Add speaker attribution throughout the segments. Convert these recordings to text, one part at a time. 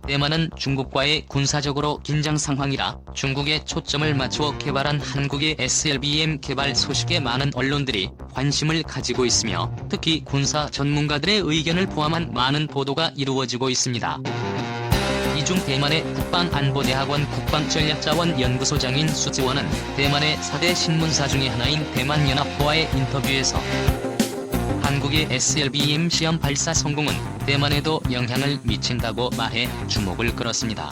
Speaker 1: 대만은 중국과의 군사적으로 긴장 상황이라 중국에 초점을 맞추어 개발한 한국의 SLBM 개발 소식에 많은 언론들이 관심을 가지고 있으며 특히 군사 전문가들의 의견을 포함한 많은 보도가 이루어지고 있습니다. 이 중 대만의 국방안보대학원 국방전략자원 연구소장인 수지원은 대만의 4대 신문사 중의 하나인 대만연합보와의 인터뷰에서 한국의 SLBM 시험 발사 성공은 대만에도 영향을 미친다고 말해 주목을 끌었습니다.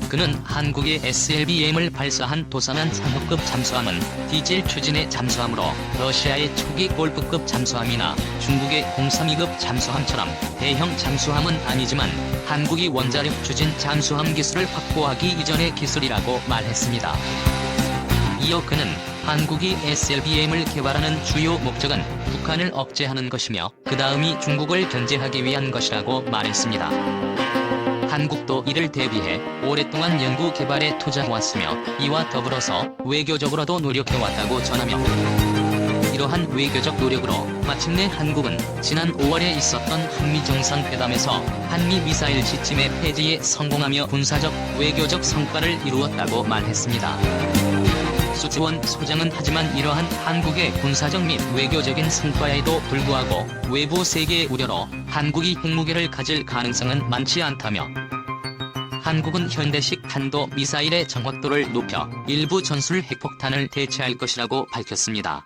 Speaker 1: 그는 한국의 SLBM을 발사한 도산한 상업급 잠수함은 디젤 추진의 잠수함으로 러시아의 초기 골프급 잠수함이나 중국의 032급 잠수함처럼 대형 잠수함은 아니지만 한국이 원자력 추진 잠수함 기술을 확보하기 이전의 기술이라고 말했습니다. 이어 그는 한국이 SLBM을 개발하는 주요 목적은 북한을 억제하는 것이며 그 다음이 중국을 견제하기 위한 것이라고 말했습니다. 한국도 이를 대비해 오랫동안 연구 개발에 투자해왔으며 이와 더불어서 외교적으로도 노력해왔다고 전하며 이러한 외교적 노력으로 마침내 한국은 지난 5월에 있었던 한미정상회담에서 한미 미사일 시침의 폐지에 성공하며 군사적, 외교적 성과를 이루었다고 말했습니다. 수지원 소장은 하지만 이러한 한국의 군사적 및 외교적인 성과에도 불구하고 외부 세계의 우려로 한국이 핵무기를 가질 가능성은 많지 않다며 한국은 현대식 탄도 미사일의 정확도를 높여 일부 전술 핵폭탄을 대체할 것이라고 밝혔습니다.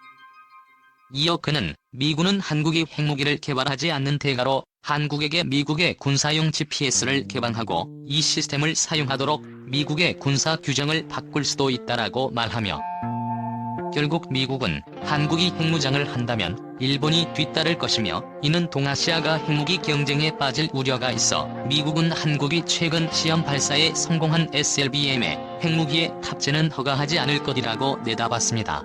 Speaker 1: 이어 그는 미군은 한국이 핵무기를 개발하지 않는 대가로 한국에게 미국의 군사용 GPS를 개방하고 이 시스템을 사용하도록 미국의 군사 규정을 바꿀 수도 있다라고 말하며 결국 미국은 한국이 핵무장을 한다면 일본이 뒤따를 것이며 이는 동아시아가 핵무기 경쟁에 빠질 우려가 있어 미국은 한국이 최근 시험 발사에 성공한 SLBM의 핵무기의 탑재는 허가하지 않을 것이라고 내다봤습니다.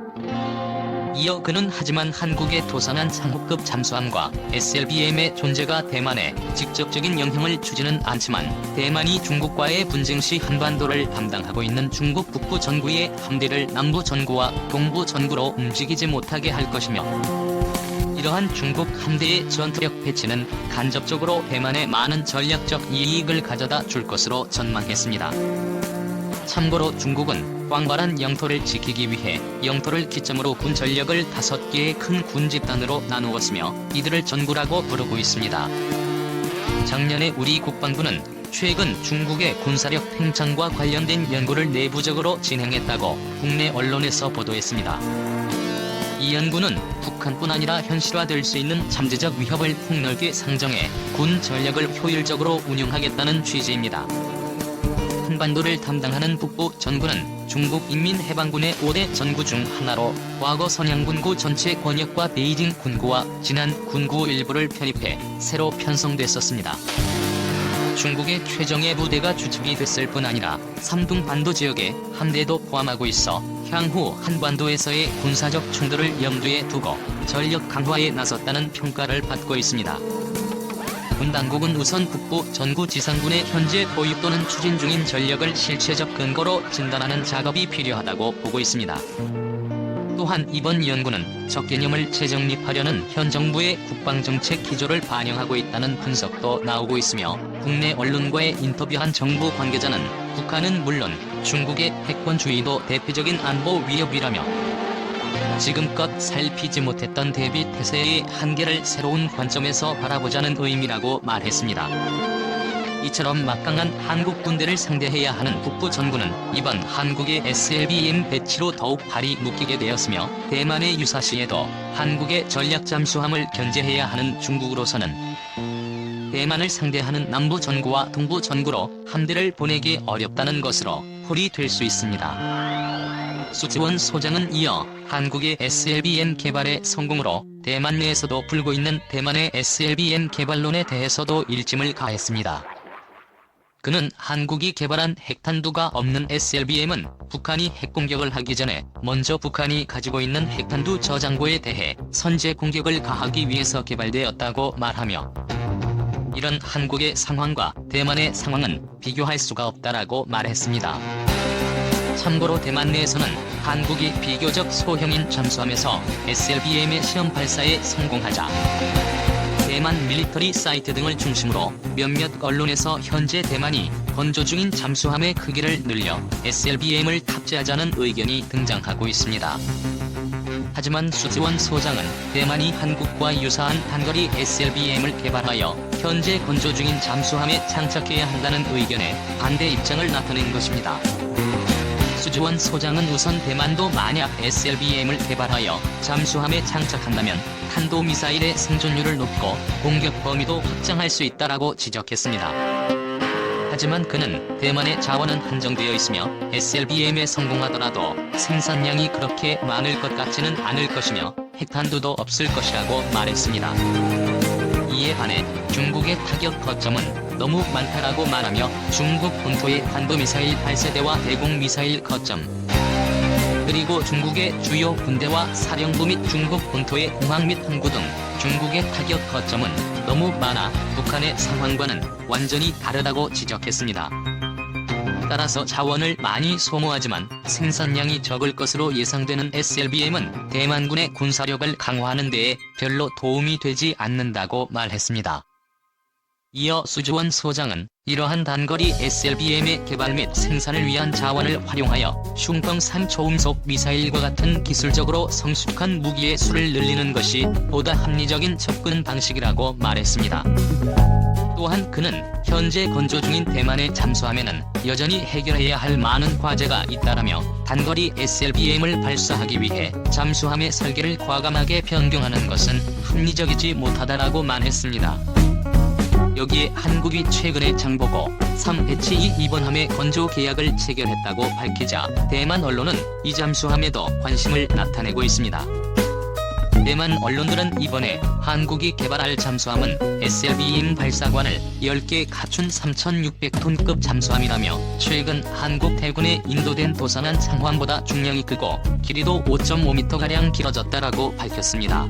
Speaker 1: 이어 그는 하지만 한국의 도산한 상호급 잠수함과 SLBM의 존재가 대만에 직접적인 영향을 주지는 않지만 대만이 중국과의 분쟁 시 한반도를 담당하고 있는 중국 북부 전구의 함대를 남부 전구와 동부 전구로 움직이지 못하게 할 것이며 이러한 중국 함대의 전투력 배치는 간접적으로 대만에 많은 전략적 이익을 가져다 줄 것으로 전망했습니다. 참고로 중국은 광활한 영토를 지키기 위해 영토를 기점으로 군 전력을 5개의 큰 군 집단으로 나누었으며 이들을 전구라고 부르고 있습니다. 작년에 우리 국방부는 최근 중국의 군사력 팽창과 관련된 연구를 내부적으로 진행했다고 국내 언론에서 보도했습니다. 이 연구는 북한뿐 아니라 현실화될 수 있는 잠재적 위협을 폭넓게 상정해 군 전력을 효율적으로 운용하겠다는 취지입니다. 한반도를 담당하는 북부 전구는 중국 인민해방군의 5대 전구 중 하나로 과거 선양군구 전체 권역과 베이징 군구와 진안 군구 일부를 편입해 새로 편성됐었습니다. 중국의 최정예 부대가 주축이 됐을 뿐 아니라 삼둥반도 지역에 함대도 포함하고 있어 향후 한반도에서의 군사적 충돌을 염두에 두고 전력 강화에 나섰다는 평가를 받고 있습니다. 군 당국은 우선 북부 전구 지상군의 현재 보유 또는 추진 중인 전력을 실체적 근거로 진단하는 작업이 필요하다고 보고 있습니다. 또한 이번 연구는 적개념을 재정립하려는 현 정부의 국방정책 기조를 반영하고 있다는 분석도 나오고 있으며 국내 언론과의 인터뷰한 정부 관계자는 북한은 물론 중국의 패권주의도 대표적인 안보 위협이라며 지금껏 살피지 못했던 대비 태세의 한계를 새로운 관점에서 바라보자는 의미라고 말했습니다. 이처럼 막강한 한국 군대를 상대해야 하는 북부 전구는 이번 한국의 SLBM 배치로 더욱 발이 묶이게 되었으며 대만의 유사시에도 한국의 전략 잠수함을 견제해야 하는 중국으로서는 대만을 상대하는 남부 전구와 동부 전구로 함대를 보내기 어렵다는 것으로 풀이될 수 있습니다. 수지원 소장은 이어 한국의 SLBM 개발의 성공으로 대만 내에서도 불고 있는 대만의 SLBM 개발론에 대해서도 일침을 가했습니다. 그는 한국이 개발한 핵탄두가 없는 SLBM은 북한이 핵공격을 하기 전에 먼저 북한이 가지고 있는 핵탄두 저장고에 대해 선제 공격을 가하기 위해서 개발되었다고 말하며 이런 한국의 상황과 대만의 상황은 비교할 수가 없다라고 말했습니다. 참고로 대만 내에서는 한국이 비교적 소형인 잠수함에서 SLBM의 시험 발사에 성공하자 대만 밀리터리 사이트 등을 중심으로 몇몇 언론에서 현재 대만이 건조 중인 잠수함의 크기를 늘려 SLBM을 탑재하자는 의견이 등장하고 있습니다. 하지만 수지원 소장은 대만이 한국과 유사한 단거리 SLBM을 개발하여 현재 건조 중인 잠수함에 장착해야 한다는 의견에 반대 입장을 나타낸 것입니다. 수지원 소장은 우선 대만도 만약 SLBM을 개발하여 잠수함에 장착한다면 탄도미사일의 생존율을 높이고 공격 범위도 확장할 수 있다라고 지적했습니다. 하지만 그는 대만의 자원은 한정되어 있으며 SLBM에 성공하더라도 생산량이 그렇게 많을 것 같지는 않을 것이며 핵탄두도 없을 것이라고 말했습니다. 이에 반해 중국의 타격 거점은 너무 많다라고 말하며 중국 본토의 탄도미사일 발사대와 대공미사일 거점, 그리고 중국의 주요 군대와 사령부 및 중국 본토의 공항 및 항구 등 중국의 타격 거점은 너무 많아 북한의 상황과는 완전히 다르다고 지적했습니다. 따라서 자원을 많이 소모하지만 생산량이 적을 것으로 예상되는 SLBM은 대만군의 군사력을 강화하는 데에 별로 도움이 되지 않는다고 말했습니다. 이어 수지원 소장은 이러한 단거리 SLBM의 개발 및 생산을 위한 자원을 활용하여 슝펑3 초음속 미사일과 같은 기술적으로 성숙한 무기의 수를 늘리는 것이 보다 합리적인 접근 방식이라고 말했습니다. 또한 그는 현재 건조 중인 대만의 잠수함에는 여전히 해결해야 할 많은 과제가 있다라며 단거리 SLBM을 발사하기 위해 잠수함의 설계를 과감하게 변경하는 것은 합리적이지 못하다라고 말했습니다. 여기에 한국이 최근에 장보고 3 배치 2번함의 건조 계약을 체결했다고 밝히자 대만 언론은 이 잠수함에도 관심을 나타내고 있습니다. 대만 언론들은 이번에 한국이 개발할 잠수함은 SLBM 발사관을 10개 갖춘 3,600톤급 잠수함이라며 최근 한국 해군에 인도된 도산한 상함보다 중량이 크고 길이도 5.5m가량 길어졌다라고 밝혔습니다.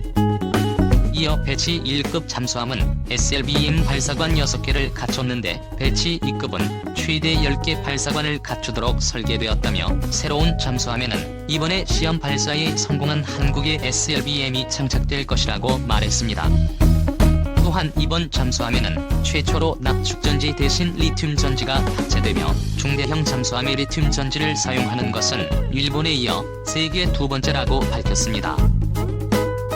Speaker 1: 이어 배치 1급 잠수함은 SLBM 발사관 6개를 갖췄는데 배치 2급은 최대 10개 발사관을 갖추도록 설계되었다며 새로운 잠수함에는 이번에 시험 발사에 성공한 한국의 SLBM이 장착될 것이라고 말했습니다. 또한 이번 잠수함에는 최초로 납축전지 대신 리튬 전지가 탑재되며 중대형 잠수함의 리튬 전지를 사용하는 것은 일본에 이어 세계 두 번째라고 밝혔습니다.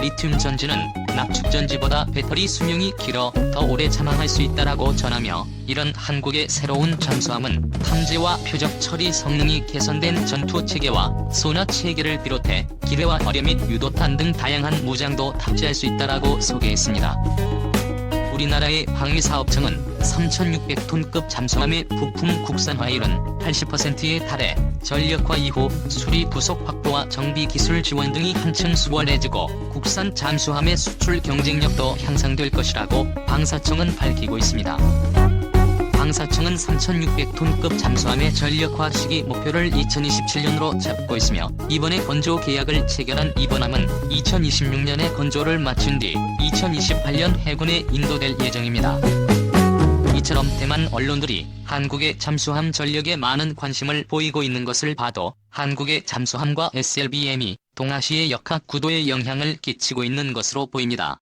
Speaker 1: 리튬 전지는 납축전지보다 배터리 수명이 길어 더 오래 잠항할 수 있다라고 전하며 이런 한국의 새로운 잠수함은 탐지와 표적 처리 성능이 개선된 전투체계와 소나 체계를 비롯해 기뢰와 어뢰 및 유도탄 등 다양한 무장도 탑재할 수 있다라고 소개했습니다. 우리나라의 방위사업청은 3,600톤급 잠수함의 부품 국산화율은 80%에 달해 전력화 이후 수리 부속 확보와 정비 기술 지원 등이 한층 수월해지고 국산 잠수함의 수출 경쟁력도 향상될 것이라고 방사청은 밝히고 있습니다. 방사청은 3,600톤급 잠수함의 전력화 시기 목표를 2027년으로 잡고 있으며 이번에 건조 계약을 체결한 이번함은 2026년에 건조를 마친 뒤 2028년 해군에 인도될 예정입니다. 이처럼 대만 언론들이 한국의 잠수함 전력에 많은 관심을 보이고 있는 것을 봐도 한국의 잠수함과 SLBM이 동아시아 역학 구도에 영향을 끼치고 있는 것으로 보입니다.